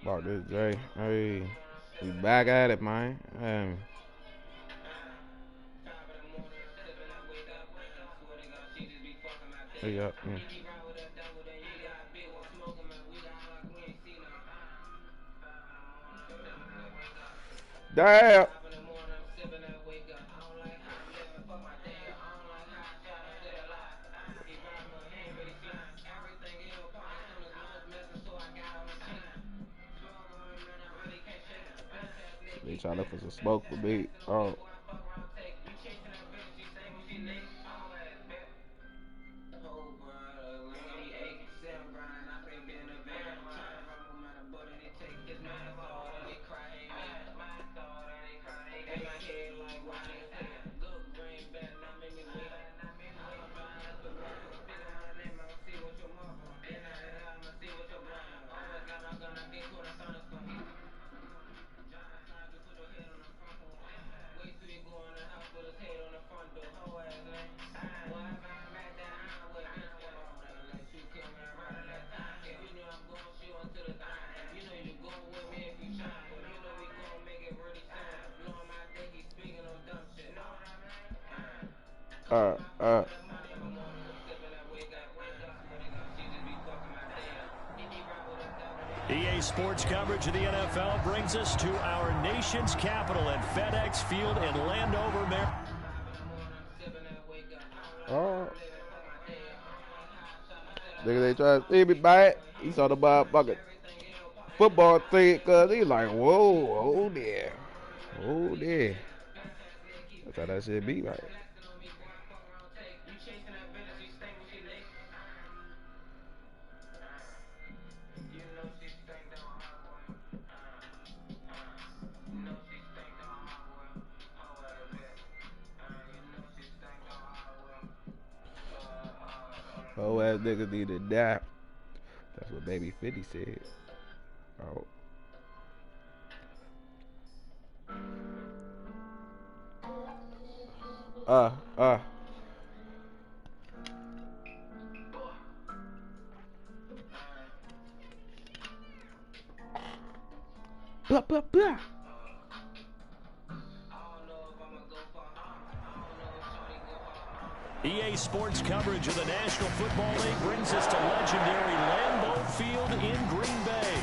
About this, Jay. Hey, we back at it, man. Hey, Damn. They try to look for some smoke for me. Oh. Uh, uh. EA Sports coverage of the NFL brings us to our nation's capital at FedEx Field in Landover, Maryland. Oh. Nigga, they try to see me back. He saw the motherfucking football thing, cause he like, whoa, oh there. Oh there. That's how that shit be, right? Oh ass niggas need to die. That's what Baby 50 said. Oh. Uh, uh. Blah, blah, blah. EA Sports coverage of the National Football League brings us to legendary Lambeau Field in Green Bay.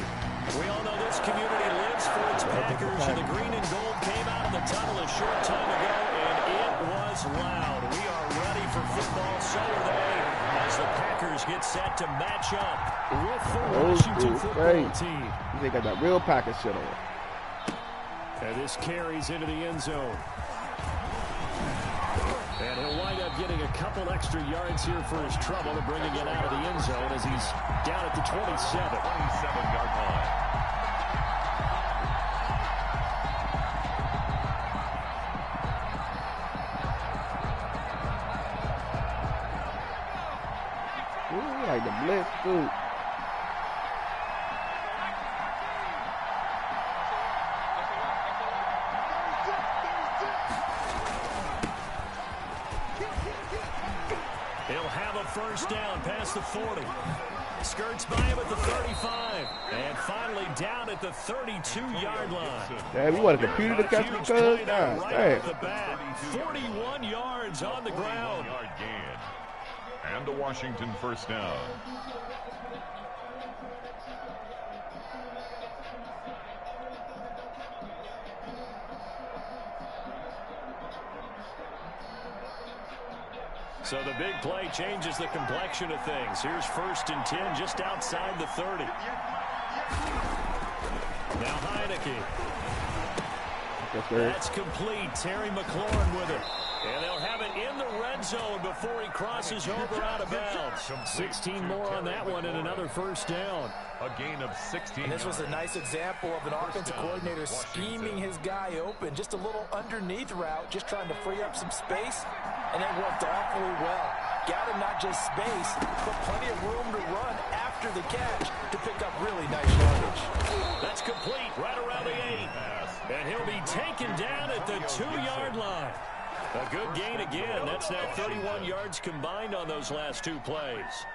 We all know this community lives for its Packers, and the green and gold came out of the tunnel a short time ago, and it was loud. We are ready for football, so are they, as the Packers get set to match up with the Washington football team. They got that real Packers shit on. And this carries into the end zone. And he'll wind up getting a couple extra yards here for his trouble and bringing it out of the end zone as he's down at the 27-yard line. Ooh, like the blitz, too. First down past the 40. Skirts by him at the 35. And finally down at the 32-yard line. Damn, you want a computer to catch the cuz? Right off the bat. 41 yards on the ground. And a Washington first down. So the big play changes the complexion of things. Here's 1st and 10 just outside the 30. Now Heineke. That's complete. Terry McLaurin with it. And they'll have it in the red zone before he crosses over out of bounds. 16 more on that one and another first down. A gain of 16. And this was a nice example of an offensive coordinator scheming his guy open. Just a little underneath route, just trying to free up some space. And it worked awfully well. Got him not just space, but plenty of room to run after the catch to pick up really nice yardage. That's complete right around the 8. And he'll be taken down at the 2-yard line. A good gain again. That's now 31 yards combined on those last 2 plays.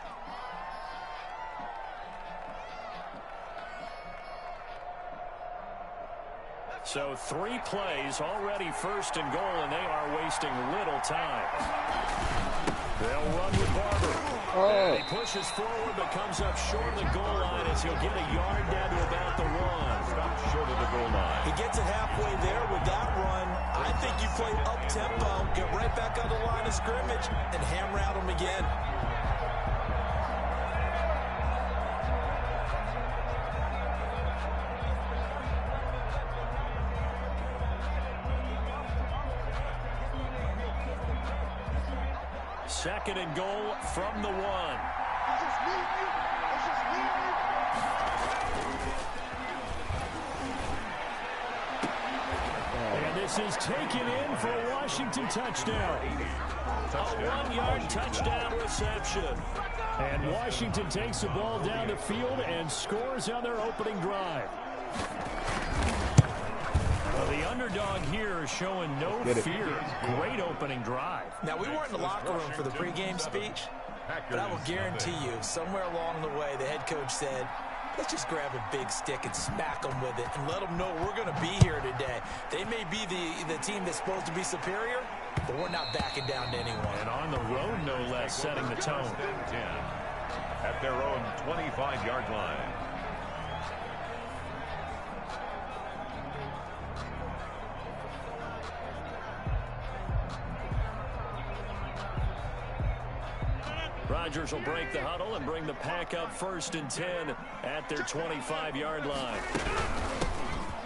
So 3 plays already first and goal, and they are wasting little time. They'll run with Barber. And he pushes forward but comes up short of the goal line as he'll get a yard down to about the 1. Stopped short of the goal line. He gets it halfway there with that run. I think you play up-tempo, get right back on the line of scrimmage, and hammer out him again. Second and goal from the 1. And this is taken in for a Washington touchdown. A 1-yard touchdown reception. And Washington takes the ball down the field and scores on their opening drive. Well, the underdog here is showing no fear. Great opening drive. Now, we weren't in the locker room for the pregame speech, but I will guarantee you, somewhere along the way, the head coach said, let's just grab a big stick and smack them with it and let them know we're going to be here today. They may be the team that's supposed to be superior, but we're not backing down to anyone. And on the road, no less, setting the tone. 10 at their own 25-yard line. Rodgers will break the huddle and bring the pack up 1st and 10 at their 25-yard line.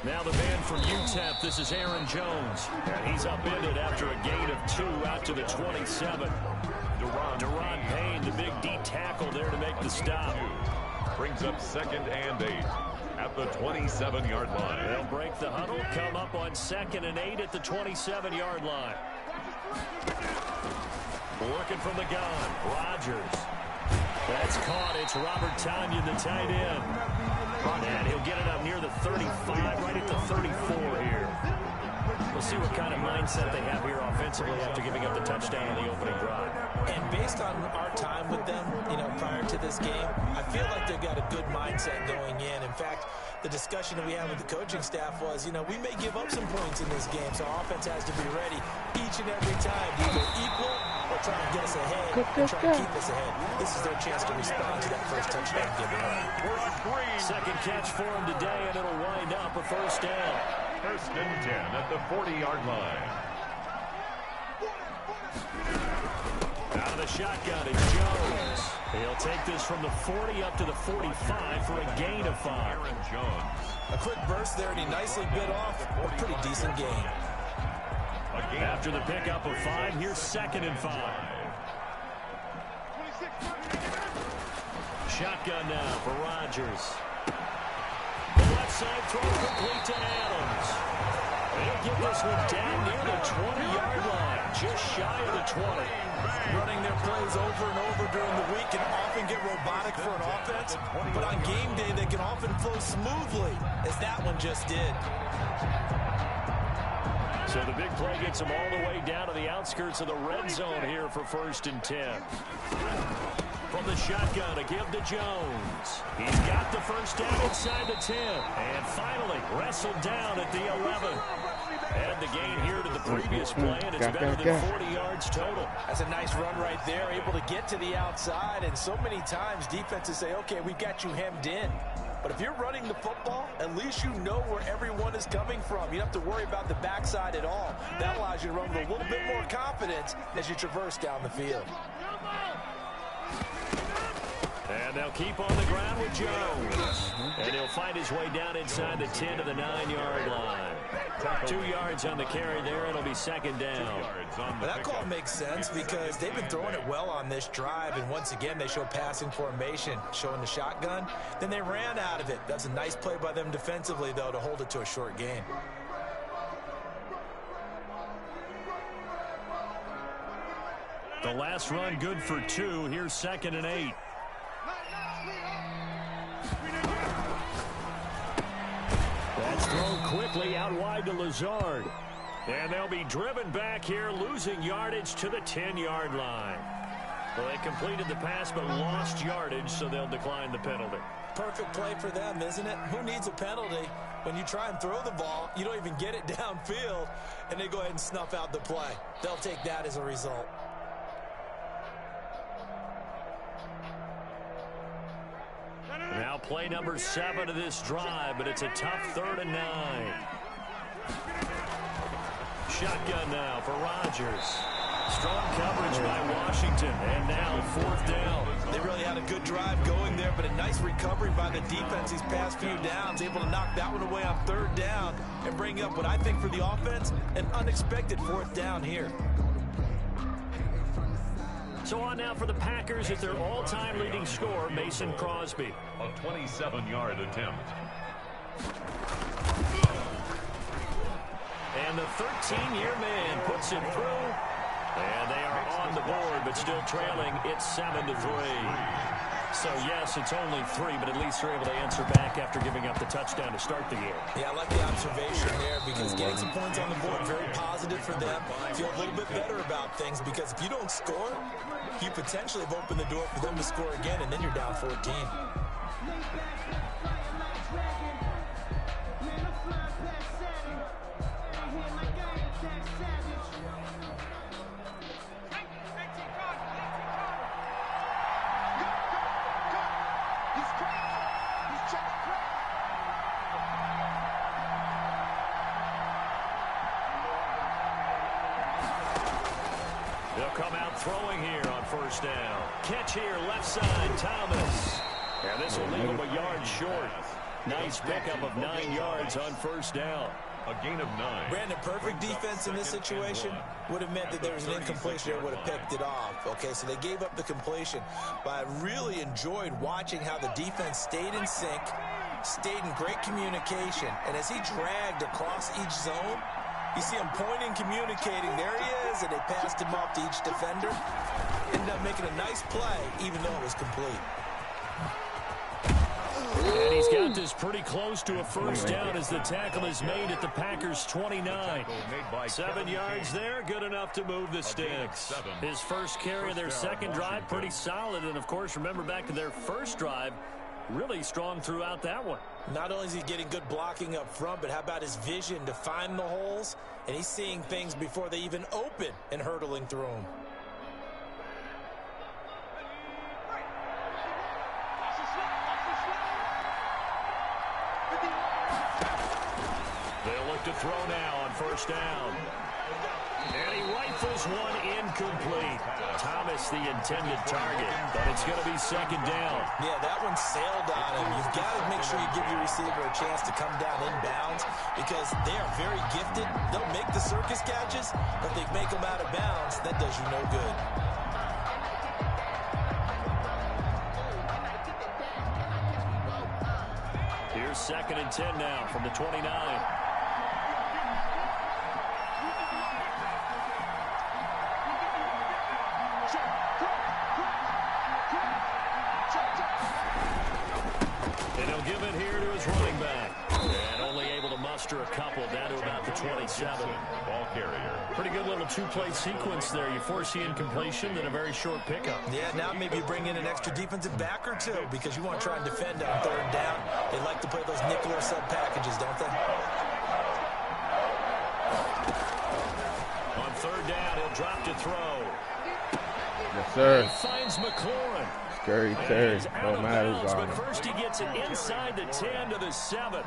Now the man from UTEP, this is Aaron Jones. And he's upended after a gain of 2 out to the 27. Deron Payne, the big D tackle there to make the stop. Brings up 2nd and 8 at the 27-yard line. They'll break the huddle, come up on 2nd and 8 at the 27-yard line. Working from the gun, Rodgers. That's caught. It's Robert Tonyan, the tight end. And he'll get it up near the 35, right at the 34 here. We'll see what kind of mindset they have here offensively after giving up the touchdown on the opening drive. And based on our time with them, prior to this game, I feel like they've got a good mindset going in. In fact, the discussion that we had with the coaching staff was, we may give up some points in this game, so our offense has to be ready each and every time to either equal or try to get us ahead and try to keep us ahead. This is their chance to respond to that first touchdown given up. We're on 3. Second catch for him today, and it'll wind up a 1st down. 1st and 10 at the 40-yard line. Out of the shotgun, it's Jones. He'll take this from the 40 up to the 45 for a gain of 5. Aaron Jones. A quick burst there, and he nicely bit off a pretty decent gain. After the pickup of 5, here's 2nd and 5. Shotgun now for Rodgers. The left side throw complete to Adams. They'll get this one down near the 20-yard line, just shy of the 20. Running their plays over and over during the week can often get robotic for an offense, but on game day they can often flow smoothly, as that one just did. So the big play gets them all the way down to the outskirts of the red zone here for 1st and 10. From the shotgun to give to Jones. He's got the 1st down inside the 10. And finally wrestled down at the 11. And the gain here to the previous play, and it's better than 40 yards total. That's a nice run right there, able to get to the outside. And so many times defenses say, okay, we've got you hemmed in. But if you're running the football, at least you know where everyone is coming from. You don't have to worry about the backside at all. That allows you to run with a little bit more confidence as you traverse down the field. And they'll keep on the ground with Jones. And he'll find his way down inside the 10 to the 9-yard line. 2 yards on the carry there. It'll be 2nd down. But that call makes sense because they've been throwing it well on this drive. And once again, they show passing formation, showing the shotgun. Then they ran out of it. That's a nice play by them defensively, though, to hold it to a short gain. The last run good for 2. Here's 2nd and 8. That's thrown quickly out wide to Lazard. And they'll be driven back here, losing yardage to the 10-yard line. Well, they completed the pass but lost yardage, so they'll decline the penalty. Perfect play for them, isn't it? Who needs a penalty when you try and throw the ball, you don't even get it downfield, and they go ahead and snuff out the play. They'll take that as a result. Now play number 7 of this drive, but it's a tough 3rd and 9. Shotgun now for Rodgers. Strong coverage by Washington, and now 4th down. They really had a good drive going there, but a nice recovery by the defense these past few downs, able to knock that one away on 3rd down and bring up what I think for the offense, an unexpected 4th down here. So on now for the Packers at their all-time leading scorer, Mason Crosby. A 27-yard attempt. And the 13-year man puts it through. And they are on the board, but still trailing. It's 7-3. So, yes, it's only 3, but at least they're able to answer back after giving up the touchdown to start the year. Yeah, I like the observation there because getting some points on the board, very positive for them. Feel a little bit better about things because if you don't score, you potentially have opened the door for them to score again, and then you're down 14. They'll come out throwing here on 1st down. Catch here, left side, Thomas. And this will leave him a yard short. Nice pickup of 9 yards on 1st down. A gain of 9. Brandon, perfect defense in this situation would have meant that there was an incompletion there, would have picked it off. Okay, so they gave up the completion. But I really enjoyed watching how the defense stayed in sync, stayed in great communication. And as he dragged across each zone, you see him pointing, communicating. There he is, and they passed him off to each defender. Ended up making a nice play, even though it was complete. And he's got this pretty close to a 1st down as the tackle is made at the Packers' 29. 7 yards there, good enough to move the sticks. His first carry of their second drive, pretty solid. And, of course, remember back to their first drive, really strong throughout that one. Not only is he getting good blocking up front, but how about his vision to find the holes? And he's seeing things before they even open and hurtling through them. They'll look to throw now on 1st down. And he rifles one incomplete. Thomas the intended target, but it's going to be 2nd down. Yeah, that one sailed on him. You've got to make sure you give your receiver a chance to come down inbounds because they are very gifted. They'll make the circus catches, but if they make them out of bounds, that does you no good. Here's 2nd and 10 now from the 29. And he'll give it here to his running back. And only able to muster a couple down to about the 27. Ball carrier. Pretty good little 2-play sequence there. You force the incompletion, then a very short pickup. Yeah, now maybe you bring in an extra defensive back or two because you want to try and defend on 3rd down. They like to play those nickel or sub packages, don't they? On 3rd down, he'll drop to throw. Yes, sir. He finds McLaurin. Scary Terry. No matter who's on But him. first he gets it inside the 10 to the 7.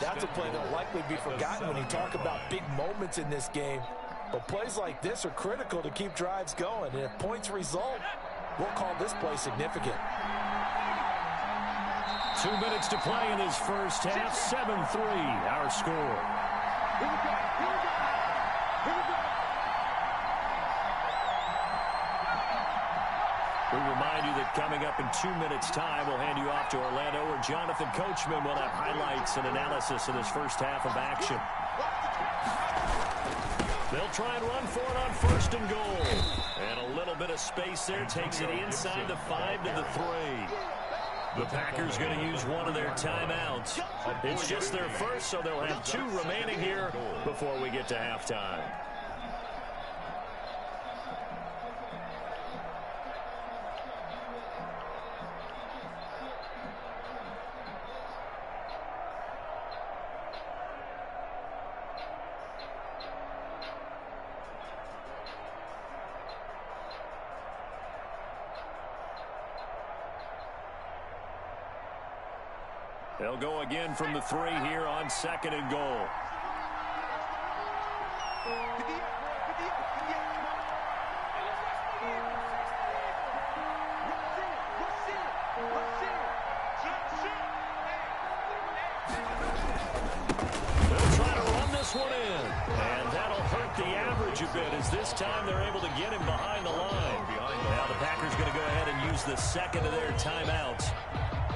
That's a play that will likely be forgotten when you talk about big moments in this game. But plays like this are critical to keep drives going. And if points result, we'll call this play significant. 2 minutes to play in this first half. 7-3, our score. We remind you that coming up in 2 minutes' time, we'll hand you off to Orlando, where Jonathan Coachman will have highlights and analysis of this first half of action. They'll try and run for it on 1st and goal. And a little bit of space there takes it inside the 5 to the 3. The Packers going to use one of their timeouts. It's just their first, so they'll have 2 remaining here before we get to halftime. They'll go again from the 3 here on 2nd and goal. They'll try to run this one in. And that'll hurt the average a bit as this time they're able to get him behind the line. Now the Packers going to go ahead and use the second of their timeouts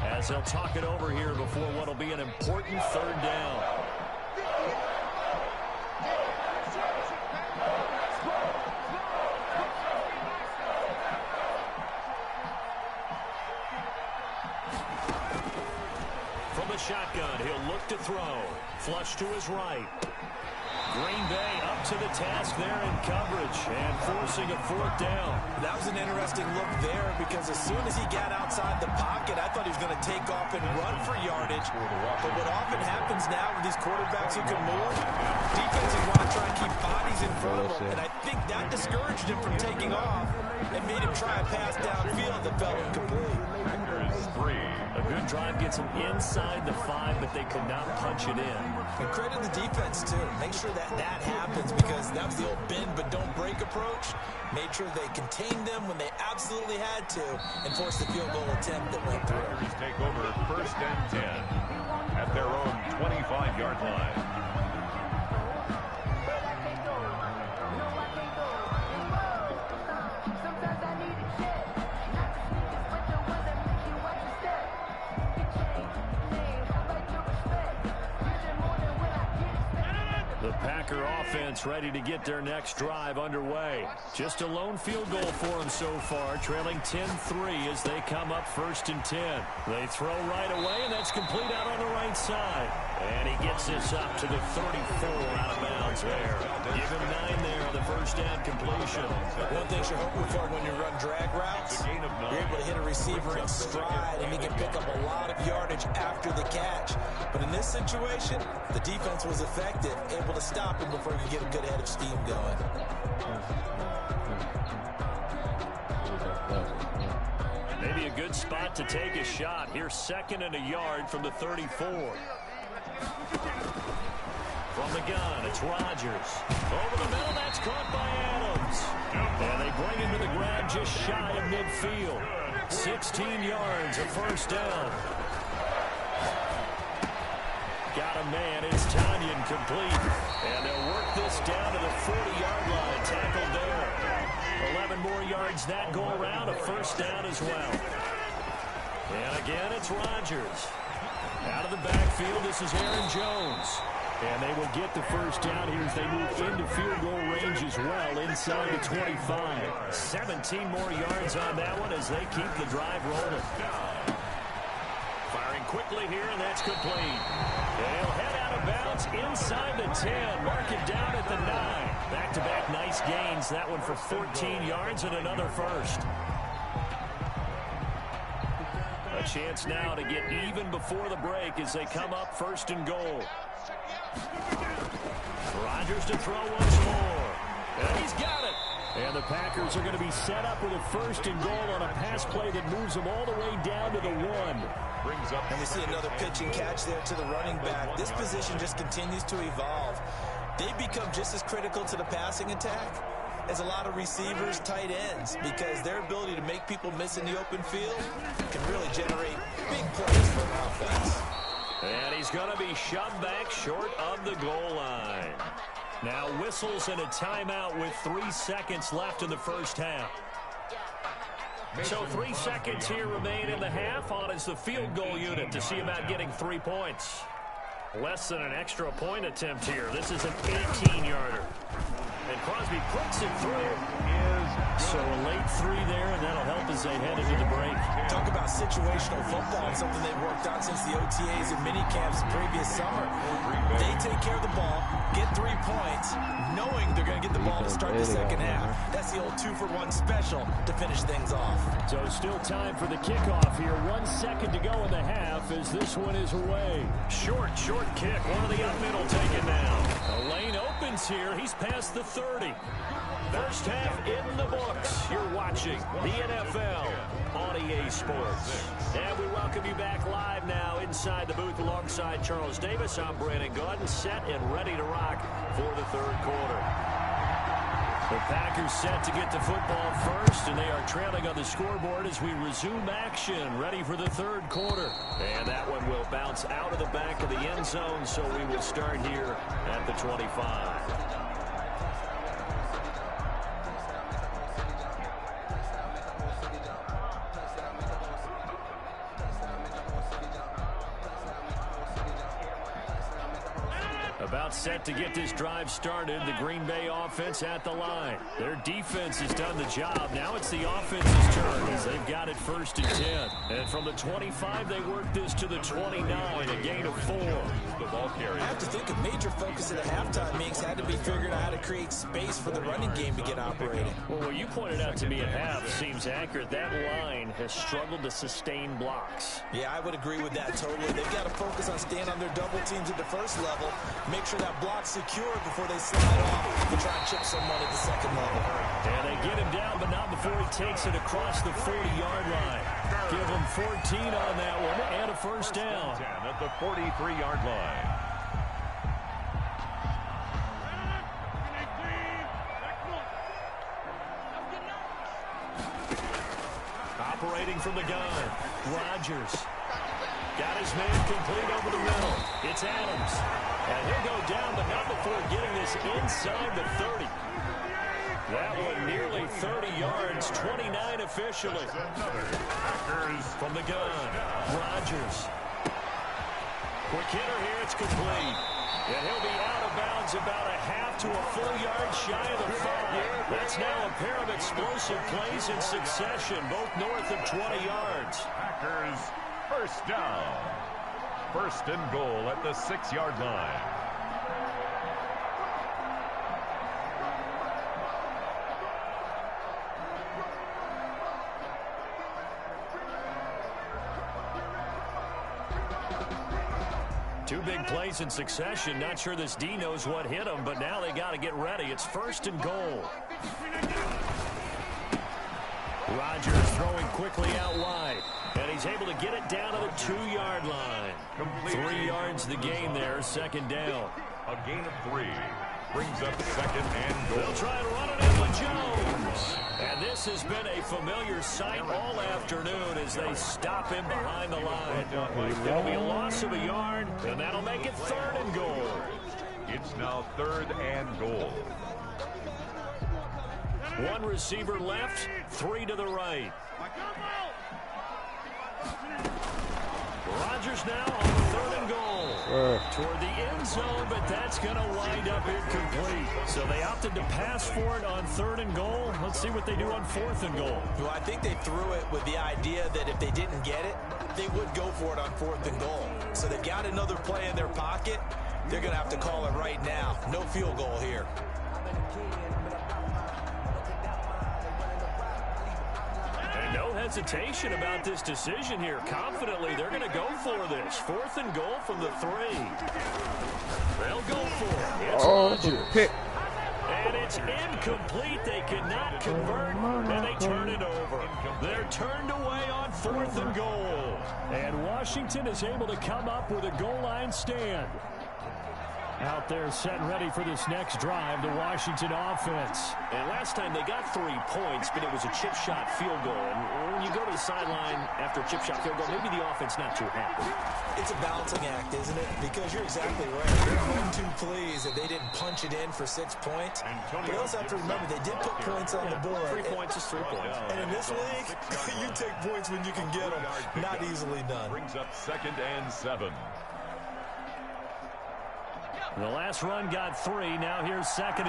as they'll talk it over here before what will be an important 3rd down. From the shotgun, he'll look to throw. Flush to his right. Green Bay up to the task there in coverage and forcing a 4th down. That was an interesting look there because as soon as he got outside the pocket, I thought he was going to take off and run for yardage. But what often happens now with these quarterbacks who can move, defenses want to try and keep bodies in front of him. And I think that discouraged him from taking off and made him try a pass downfield that fell incomplete. A good drive gets them inside the 5, but they could not punch it in. And credit the defense, too. Make sure that happens because that was the old bend but don't break approach. Made sure they contained them when they absolutely had to and forced the field goal attempt that went through. Packers take over 1st and 10 at their own 25-yard line. The Packer offense ready to get their next drive underway. Just a lone field goal for them so far, trailing 10-3 as they come up 1st and 10. They throw right away, and that's complete out on the right side. And he gets this up to the 34 out of bounds there. Give him 9 there on the 1st down completion. One thing you're hoping for when you run drag routes, you're able to hit a receiver in stride, and he can pick up a lot of yardage after the catch. But in this situation, the defense was effective, able to stop him before you get a good head of steam going. Maybe a good spot to take a shot. Here's 2nd and a yard from the 34. From the gun, it's Rodgers. Over the middle, that's caught by Adams. And they bring him to the ground just shy of midfield. 16 yards, a 1st down. Got a man, it's Tanyan complete. And they'll work this down to the 40-yard line, tackled there. 11 more yards that go around, a 1st down as well. And again, it's Rodgers. Out of the backfield, this is Aaron Jones. And they will get the 1st down here as they move into field goal range as well, inside the 25. 17 more yards on that one as they keep the drive rolling. Firing quickly here, and that's complete. They'll head out of bounds inside the 10. Mark it down at the 9. Back-to-back nice gains. That one for 14 yards and another 1st. A chance now to get even before the break as they come up 1st and goal. Rodgers to throw once more. And he's got it. And the Packers are going to be set up with a 1st and goal on a pass play that moves them all the way down to the 1. And we see another pitch and catch there to the running back. This position just continues to evolve. They become just as critical to the passing attack as a lot of receivers, tight ends, because their ability to make people miss in the open field can really generate big plays for an offense. And he's going to be shoved back short of the goal line. Now whistles and a timeout with 3 seconds left in the 1st half. So 3 seconds here remain in the half. On is the field goal unit to see about getting 3 points. Less than an extra point attempt here. This is an 18-yarder. And Crosby puts it through. So a late 3 there, and that'll help as they head into the break. Talk about situational football, something they've worked on since the OTAs and mini camps the previous summer. They take care of the ball, get 3 points, knowing they're going to get the ball to start the second half. That's the old 2-for-1 special to finish things off. So still time for the kickoff here. 1 second to go in the half as this one is away. Short kick. One of the up middle taken down. The lane opens here. He's past the 30. First half in the books. You're watching the NFL on EA Sports. And we welcome you back live now inside the booth alongside Charles Davis. I'm Brandon Gordon, set and ready to rock for the third quarter. The Packers set to get the football first, and they are trailing on the scoreboard as we resume action, ready for the third quarter. And that one will bounce out of the back of the end zone, so we will start here at the 25. About set to get this drive started. The Green Bay offense at the line. Their defense has done the job. Now it's the offense's turn as they've got it 1st and 10. And from the 25, they work this to the 29, a gain of 4. The ball carrier. I have to think a major focus of the halftime meetings had to be figuring out how to create space for the running game to get operating. Well, what you pointed out to me at half seems accurate. That line has struggled to sustain blocks. Yeah, I would agree with that totally. They've got to focus on staying on their double teams at the first level. Make sure that block's secure before they slide off to try and chip someone at the second level. And they get him down, but not before he takes it across the 40-yard line. Give him 14 on that one and a first down. 10 at the 43-yard line. Operating from the gun, Rodgers. Got his man complete over the middle. It's Adams. And he'll go down, but not before getting this inside the 30. That one nearly 30 yards, 29 officially. From the gun, Rodgers. Quick hitter here, it's complete. And he'll be out of bounds about a half to a full yard shy of the 5. That's now a pair of explosive plays in succession, both north of 20 yards. Packers first down. 1st and goal at the 6-yard line. Two big plays in succession. Not sure this D knows what hit him, but now they got to get ready. It's 1st and goal. Rodgers throwing quickly out wide. And he's able to get it down to the 2-yard line. 3 yards the gain there, 2nd down. A gain of 3. Brings up 2nd and goal. They'll try to run it in with Jones. And this has been a familiar sight all afternoon as they stop him behind the line. It'll be a loss of a yard, and that'll make it 3rd and goal. It's now 3rd and goal. 1 receiver left, 3 to the right. Rodgers now on 3rd and goal. Toward the end zone, but that's going to wind up incomplete. So they opted to pass for it on 3rd and goal. Let's see what they do on 4th and goal. Well, I think they threw it with the idea that if they didn't get it, they would go for it on 4th and goal. So they've got another play in their pocket. They're going to have to call it right now. No field goal here. No hesitation about this decision here. Confidently, they're going to go for this. 4th and goal from the 3. They'll go for it. It's Rodgers. Pick. And it's incomplete. They cannot convert, and they turn it over. They're turned away on 4th and goal. And Washington is able to come up with a goal line stand. Out there set and ready for this next drive, the Washington offense. And last time they got 3 points, but it was a chip shot field goal. And when you go to the sideline after a chip shot field goal, maybe the offense not too happy. It's a balancing act, isn't it? Because you're exactly right. They're too pleased that they didn't punch it in for 6 points. But you also have to remember they did put points on the board. 3 points is 3 points. And in this league, you take points when you can get them. Not easily done. Brings up 2nd and 7. The last run got 3. Now here's 2nd and